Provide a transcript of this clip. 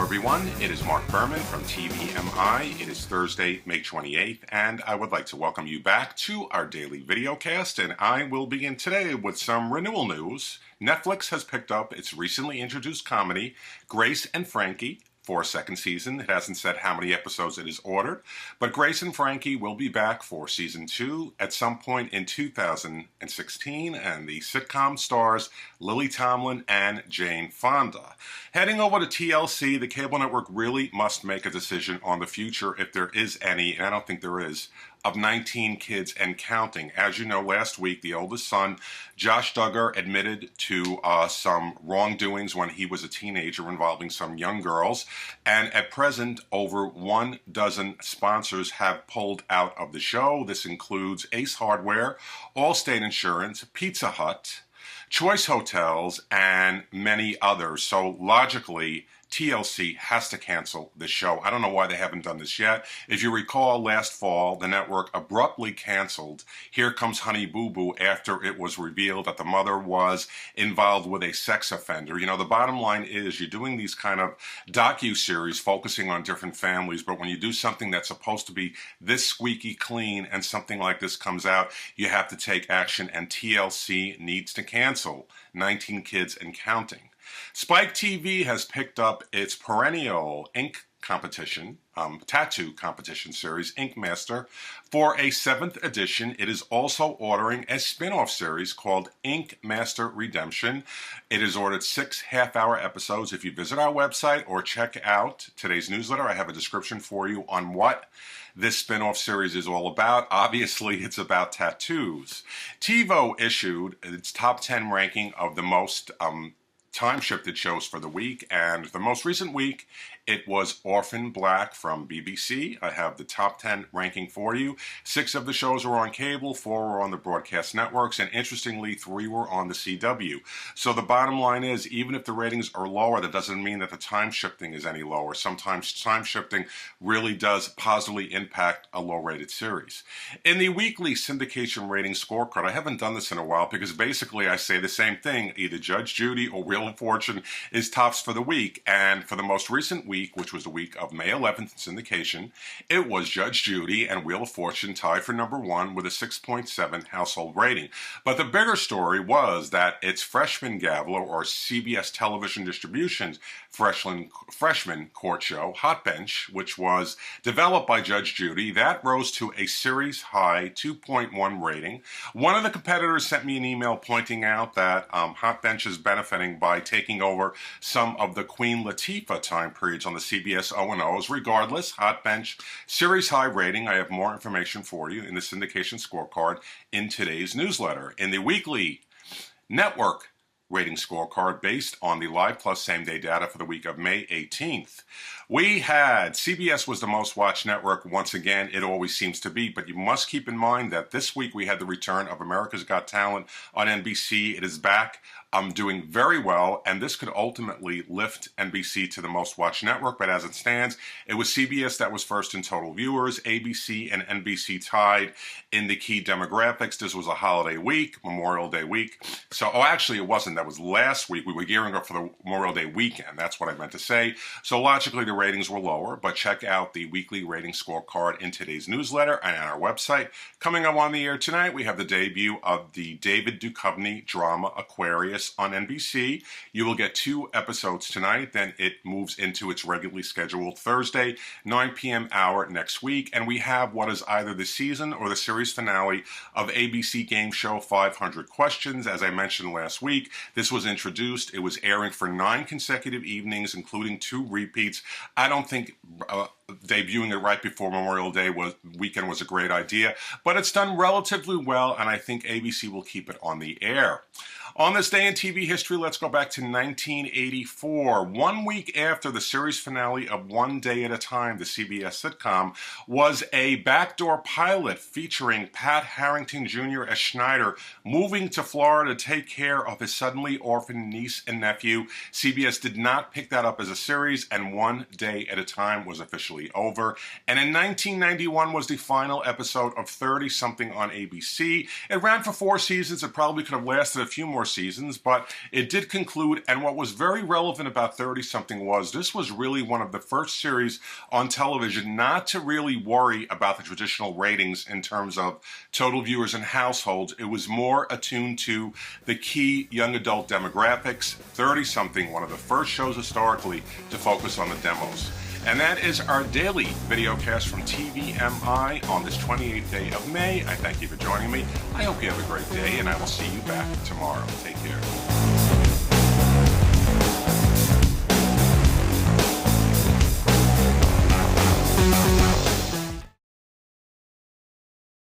everyone. It is Mark Berman from TVMI. It is Thursday, May 28th, and I would like to welcome you back to our daily videocast, and I will begin today with some renewal news. Netflix has picked up its recently introduced comedy, Grace and Frankie, for a second season. It hasn't said how many episodes it is ordered, but Grace and Frankie will be back for season 2 at some point in 2016, and the sitcom stars Lily Tomlin and Jane Fonda. Heading over to TLC, the cable network really must make a decision on the future, if there is any, and I don't think there is, of 19 Kids and Counting. As you know, last week, the oldest son, Josh Duggar, admitted to some wrongdoings when he was a teenager involving some young girls. And at present, over 1 dozen sponsors have pulled out of the show. This includes Ace Hardware, Allstate Insurance, Pizza Hut, Choice Hotels, and many others. So logically, TLC has to cancel the show. I don't know why they haven't done this yet. If you recall, last fall, the network abruptly canceled Here Comes Honey Boo Boo after it was revealed that the mother was involved with a sex offender. You know, the bottom line is you're doing these kind of docu-series focusing on different families, but when you do something that's supposed to be this squeaky clean and something like this comes out, you have to take action, and TLC needs to cancel 19 Kids and Counting. Spike TV has picked up its perennial ink competition, tattoo competition series, Ink Master, for a 7th edition. It is also ordering a spin-off series called Ink Master Redemption. It has ordered 6 half-hour episodes. If you visit our website or check out today's newsletter, I have a description for you on what this spin-off series is all about. Obviously, it's about tattoos. TiVo issued its top 10 ranking of the most time-shifted shows for the week, and the most recent week it was Orphan Black from BBC. I have the top 10 ranking for you. 6 of the shows were on cable, 4 were on the broadcast networks, and interestingly 3 were on the CW. So the bottom line is, even if the ratings are lower, that doesn't mean that the time shifting is any lower. Sometimes time shifting really does positively impact a low-rated series. In the weekly syndication rating scorecard, I haven't done this in a while because basically I say the same thing. Either Judge Judy or Wheel of Fortune is tops for the week, and for the most recent week, which was the week of May 11th syndication, it was Judge Judy and Wheel of Fortune tied for number 1 with a 6.7 household rating. But the bigger story was that its freshman gaveler, or CBS Television Distribution's freshman court show, Hot Bench, which was developed by Judge Judy, that rose to a series-high 2.1 rating. One of the competitors sent me an email pointing out that Hot Bench is benefiting by taking over some of the Queen Latifah time periods on the CBS O&Os. Regardless, Hot Bench, series high rating. I have more information for you in the syndication scorecard in today's newsletter. In the weekly network rating scorecard based on the Live Plus same-day data for the week of May 18th. We had CBS was the most watched network. Once again, it always seems to be, but you must keep in mind that this week we had the return of America's Got Talent on NBC. It is back. Doing very well, and this could ultimately lift NBC to the most watched network, but as it stands, it was CBS that was first in total viewers. ABC and NBC tied in the key demographics. This was a holiday week, Memorial Day week. So, actually it wasn't. That was last week. We were gearing up for the Memorial Day weekend. That's what I meant to say. So logically, the ratings were lower, but check out the weekly rating scorecard in today's newsletter and on our website. Coming up on the air tonight, we have the debut of the David Duchovny drama Aquarius on NBC. You will get 2 episodes tonight, then it moves into its regularly scheduled Thursday, 9 p.m. hour next week, and we have what is either the season or the series finale of ABC game show 500 Questions. As I mentioned last week, this was introduced. It was airing for 9 consecutive evenings, including 2 repeats. I don't think debuting it right before Memorial Day weekend was a great idea, but it's done relatively well, and I think ABC will keep it on the air. On this day in TV history, let's go back to 1984. 1 week after the series finale of One Day at a Time, the CBS sitcom, was a backdoor pilot featuring Pat Harrington Jr. as Schneider moving to Florida to take care of his suddenly orphaned niece and nephew. CBS did not pick that up as a series, and One Day at a Time was officially officially over. And in 1991 was the final episode of 30-something on ABC. It ran for 4 seasons. It probably could have lasted a few more seasons, but it did conclude. And what was very relevant about 30-something was this was really one of the first series on television not to really worry about the traditional ratings in terms of total viewers and households. It was more attuned to the key young adult demographics. 30-something, one of the first shows historically to focus on the demos. And that is our daily videocast from TVMI on this 28th day of May. I thank you for joining me. I hope you have a great day, and I will see you back tomorrow. Take care.